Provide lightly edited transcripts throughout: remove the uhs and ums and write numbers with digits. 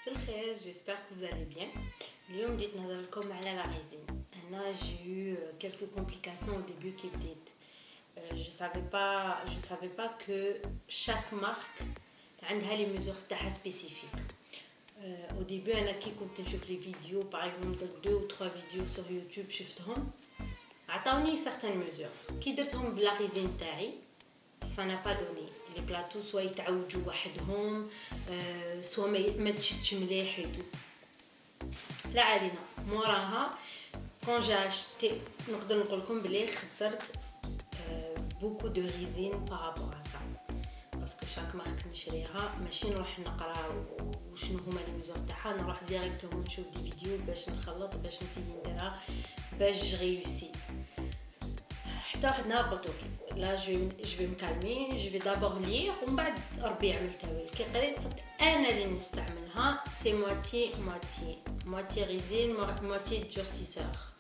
Bonjour, j'espère que vous allez bien. اليوم جيت نهضر لكم على la résine. J'ai eu quelques complications au début qui étaient je savais pas que chaque marque عندها les mesures تاعها spécifiques. Au début انا كي كنت نشوف les vidéos par exemple 2 ou 3 vidéos sur YouTube شفتهم عطاوني certaines mesures كي درتهم بلا résine تاعي ça n'a pas donné. Les plateaux soit يتعوجوا وحدهم soit ما تشدش مليح et tout. لا علينا موراها quand j'ai acheté نقدر نقول لكم بلي خسرت beaucoup de résine par rapport à ça parce que chaque marque نشريها ماشي نروح نقرا وشنو هما لي ميزور تاعها نروح ديريكتومون نشوف دي فيديو باش نخلط باش نسيي نديرها باش ريوسي حتى واحد نهار قلت اوكي لا جو me calmer je vais d'abord lire ومن بعد ربي يعمل تاويل كي قريت صرت انا اللي نستعملها سي moitié résine moitié durcisseur.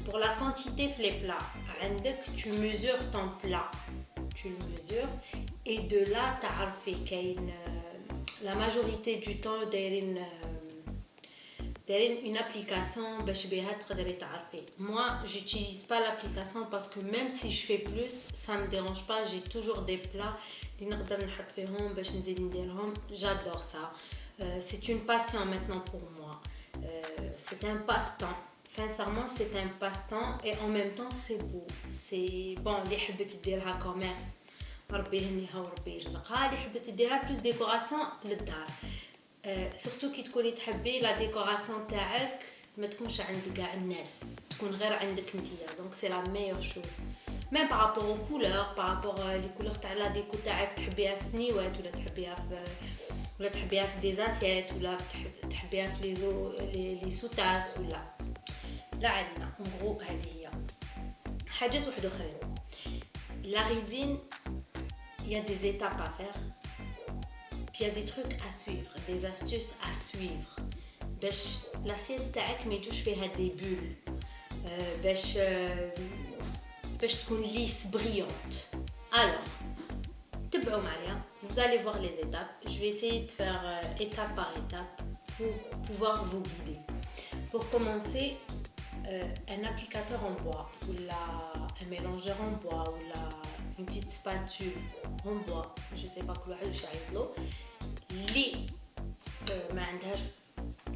Pour la quantité في les plats عندك tu mesures ton plat tu le mesures et de là تعرفي كاين la majorité du temps دايرين une application باش بها تقدري تعرفي. Moi j'utilise pas l'application parce que même si je fais plus ça me dérange pas, j'ai toujours des plats اللي نقدر نحط فيهم باش نزيد نديرهم. J'adore ça. C'est une passion maintenant pour moi. C'est un passe-temps. Sincèrement c'est un passe-temps et en même temps c'est beau. C'est bon اللي حبت ديرها كوميرس ربي يهنيها وربي يرزقها، اللي حبت ديرها بلوس ديكوراسيون للدار. سورتو كي تكوني تحبي لا ديكوراسيون تاعك ما تكونش عند كاع الناس، تكون غير عندك نتيا. دونك سي لا ميور شوز ميم بارابور او كولور بارابور لي كولور تاع لا ديكو تاعك تحبيها في سنيوات ولا تحبيها في دي زاسيات ولا تحبيها في لي سوتاس ولا لا علينا. en gros هذه هي حاجات واحد اخرين. La résine, il y a des étapes à faire. Puis il y a des trucs à suivre, des astuces à suivre. باش l'assiette تاعك ما يجوش فيها des bulles. باش تكون lisse brillante. Alors, تبعوا معايا. Vous allez voir les étapes. Je vais essayer de faire étape par étape pour pouvoir vous guider. Pour commencer, un applicateur en bois ou un mélangeur en bois ou une petite spatule en bois, je sais pas كل واحد واش يعيطلو اللي ما عندهاش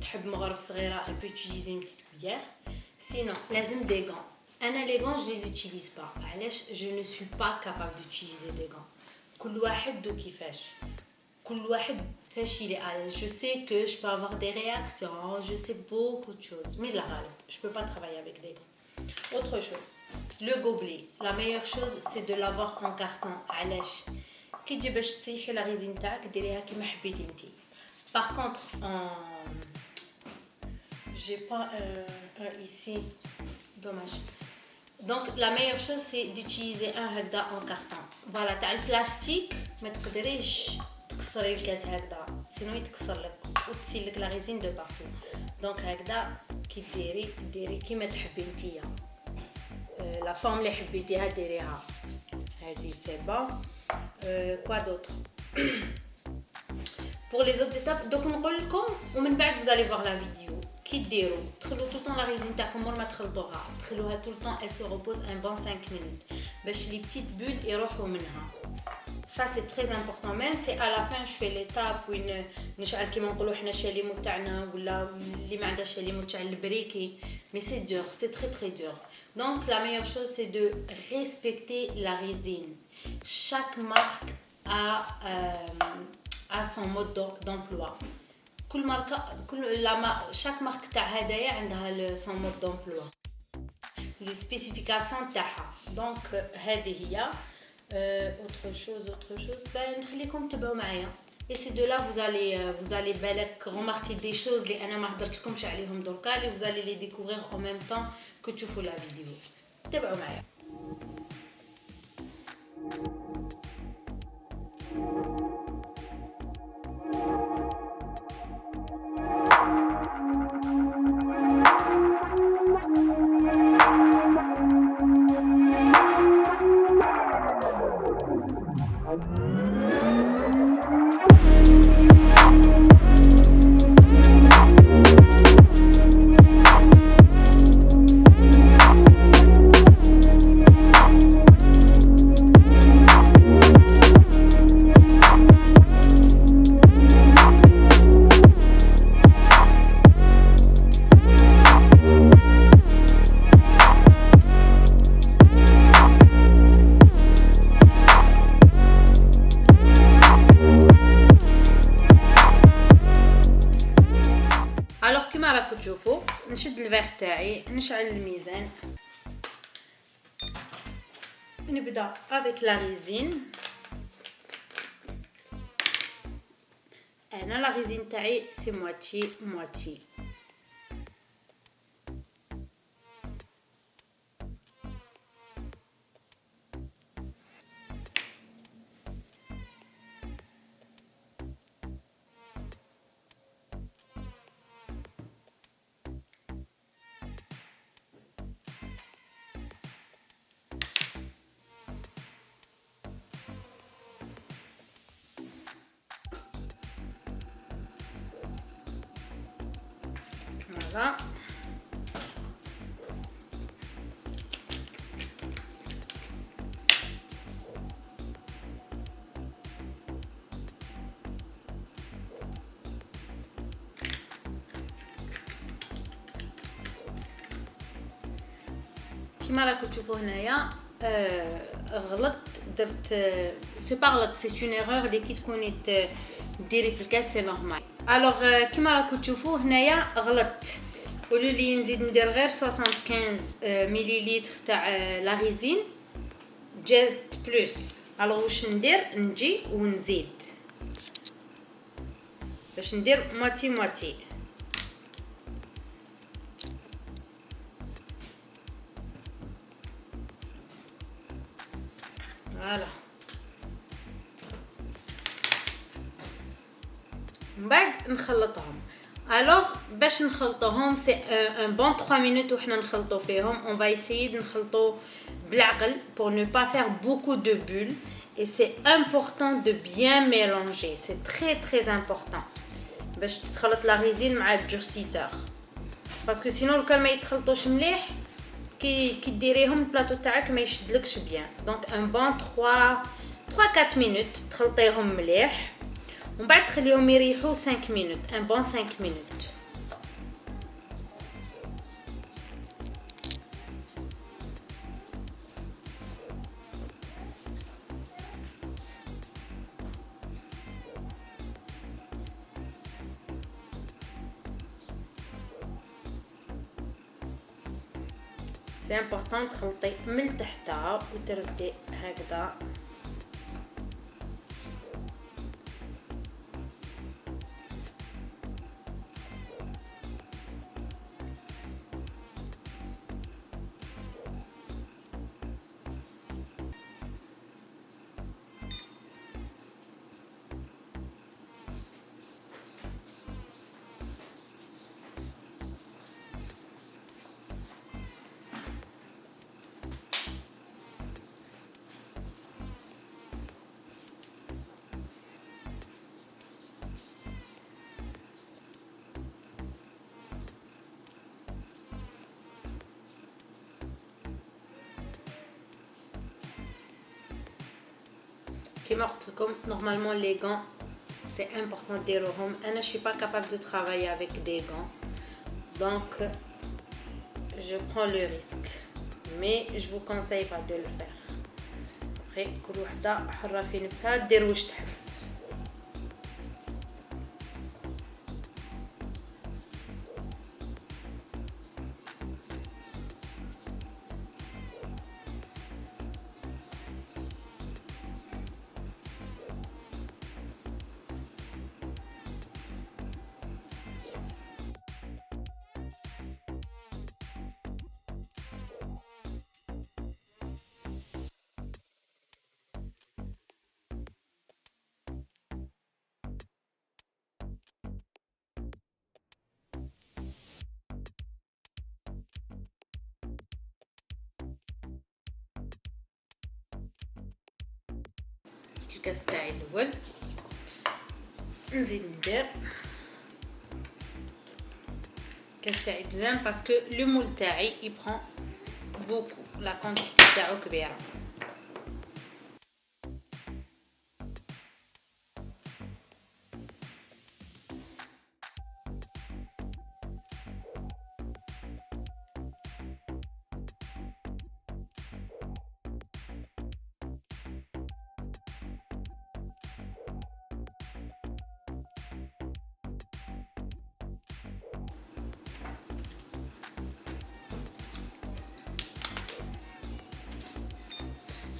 تحب مغرف صغيره elle peut utiliser une petite cuillère. Sinon لازم des gants. انا les gants je les utilise pas. علاش je ne suis pas capable d'utiliser des gants. كل واحد كيفاش كل واحد فاش يلي على. Je sais que je peux avoir des réactions, je sais beaucoup de choses, mais la غالب je peux pas travailler avec des gants. Autre chose, le gobelet, la meilleure chose c'est de l'avoir en carton. علاش كي تجي باش تسيحي لا ريزين تاعك ديريها كيما حبيتي انتي. Par contre j'ai pas un ici, dommage. Donc la meilleure chose c'est d'utiliser un هكذا en carton. Voilà تاع البلاستيك ما تقدريش تكسري الكاس هكذا سينو يتكسر لك وتسيل لك لا ريزين دو بارتو. دونك هكذا كي ديري كيما تحبي نتيا لا فورم اللي حبيتيها ديريها. هذه سي بون. كوا دوطر pour les autres étapes. donc نقول لكم ومن بعد vous allez voir la vidéo. كي ديروا تخلوا tout le temps la résine تاعكم مور ما تخلطوها تخلوها tout le temps elle se repose un bon 5 minutes باش les petites bulles يروحوا منها. Ça c'est très important. Même si à la fin je fais l'étape وين نشعل كيما نقولوا حنا الشاليمو تاعنا ولا اللي ما عندهاش الشاليمو تاع البريكي. Mais c'est dur, c'est très très dur. Donc la meilleure chose c'est de respecter la résine. Chaque marque a son mode d'emploi. chaque marque تاع هدايا عندها son mode d'emploi. Les spécifications تاعها. Donc هذه هي. autre chose نخليكم تبعوا معايا. et c'est de là vous allez بالك remarquer des choses اللي انا ما هضرت لكمش عليهم دركا اللي vous allez les découvrir en même temps que تشوفوا la vidéo. تبعوا معايا. كما راكم تشوفوا نشد الفيغ تاعي، نشعل الميزان، نبدا افيك لا ريزين. انا لا ريزين تاعي سي مواتي مواتي. فوالا كيما راكم تشوفوا هنايا غلط درت سي با غلط، سي اون ايرور اللي كي تكوني ديري في الكاس سي نورمال. الوغ كيما راكم تشوفوا هنايا غلط، قولوا لي نزيد ندير غير 75 مليلتر تاع لا ريزين جازت بلوس. الوغ واش ندير، نجي ونزيد باش ندير مواتي مواتي. فوالا من بعد نخلطهم. الوغ باش نخلطوهم سي ان بون 3 مينوت وحنا نخلطو فيهم. اون با يسيي نخلطو بالعقل pour ne pas faire beaucoup de bulles et c'est important de bien mélanger, c'est très important باش تخلط لا ريزين مع الدورسيسور، باسكو سينو كان ما يتخلطوش مليح كي ديريهم البلاطو تاعك ما يشدلكش بيان. دونك ان بون 3 4 مينوت تخلطيهم مليح ومن بعد تخليهم يريحوا 5 مينوت، ان بون 5 مينوت. سي امبورطون تخلطي من التحت وتردي هكذا. كيما قلت لكم نورمالمون لي غون سي امبورطون ديروهم. انا شي با كابابل دو ترافايي افيك دي غون دونك je prends le risque mais je vous conseille pas de le faire. après كل وحده حره في نفسها دير واش تحب. الكاس تاعي الاول نزيد ندير الكاس تاعي تزام باسكو لو مول تاعي يبرون بوكو لا كونتيتي تاعو كبيره.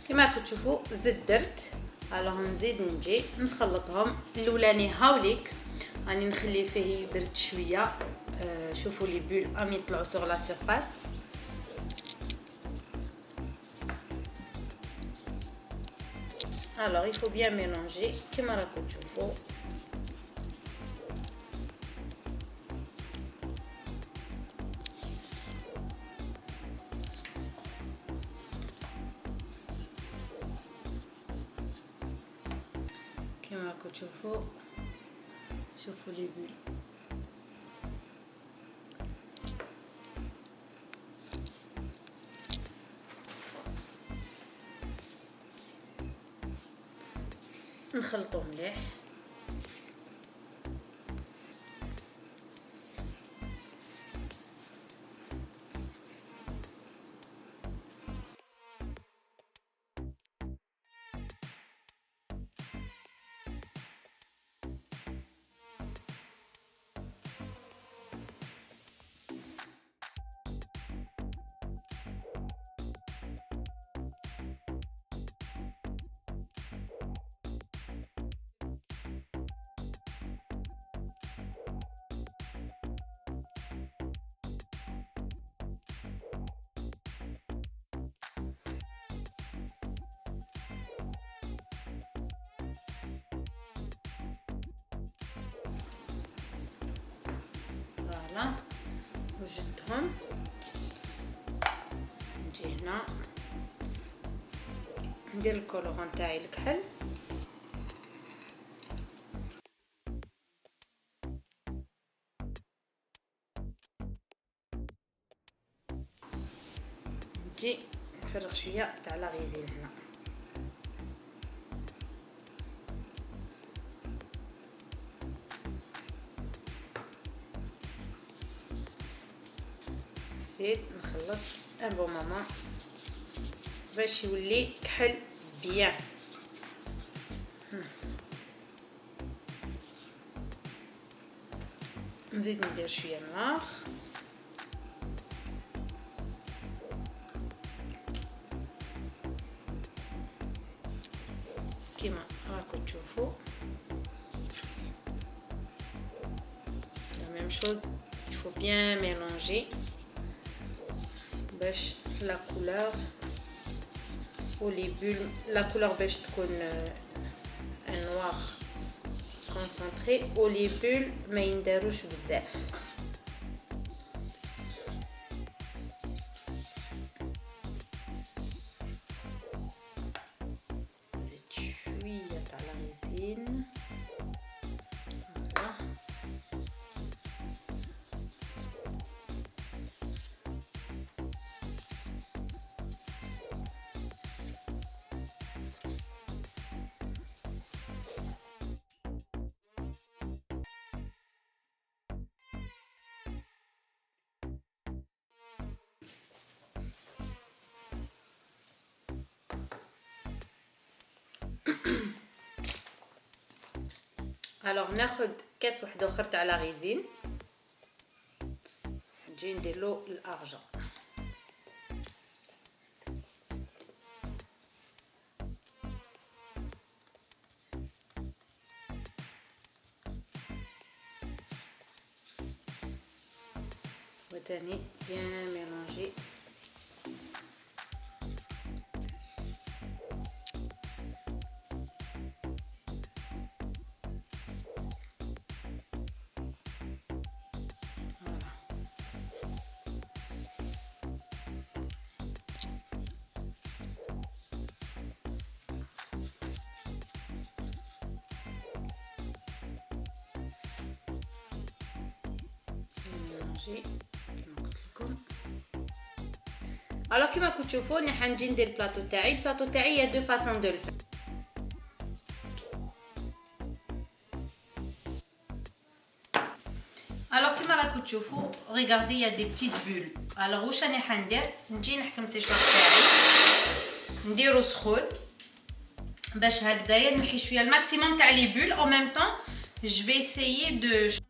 كما راكم تشوفوا زيت درت. الوغ نزيد نجي نخلطهم. الاولاني هاوليك راني نخلي فيه يبرد شويه. شوفوا لي بول راهم يطلعوا سور لا سيرفاس. الوغ il faut bien mélanger كما راكم تشوفوا. كما راكم تشوفوا. شوفوا لي بول. نخلطو مليح. فوالا وجدتهم. نجي هنا ندير الكولورون تاعي الكحل. نجي نفرغ شويه تاع لا غيزين هنا. نزيد نخلط ان بون مومون باش يولي كحل بيان. نزيد ندير شويه نواغ. كيما راكم تشوفوا la même chose. Il faut bien mélanger باش la couleur ou les bulles la couleur باش تكون un noir concentré ou les bulles ما ينداروش بزاف. زيد شويه تاع لا غيزين. الوغ ناخد كاس واحد اخر تاع لا غيزين. نجي نديرلو الارجون. وتاني بيان ميلانجي. كما قلت لكم. الوغ كيما راكم تشوفوا راني حنجي ندير البلاطو تاعي. البلاطو تاعي هي دو فاصون دو الفا. الوغ كيما راكم تشوفوا ريغاردي يا دي بتيت بول. الوغ واش راني حندير؟ نجي نحكم سيشوار تاعي نديرو سخون باش هكذايا نحي شويه الماكسيموم تاع لي بول. او ميم طون جو في اسيي دو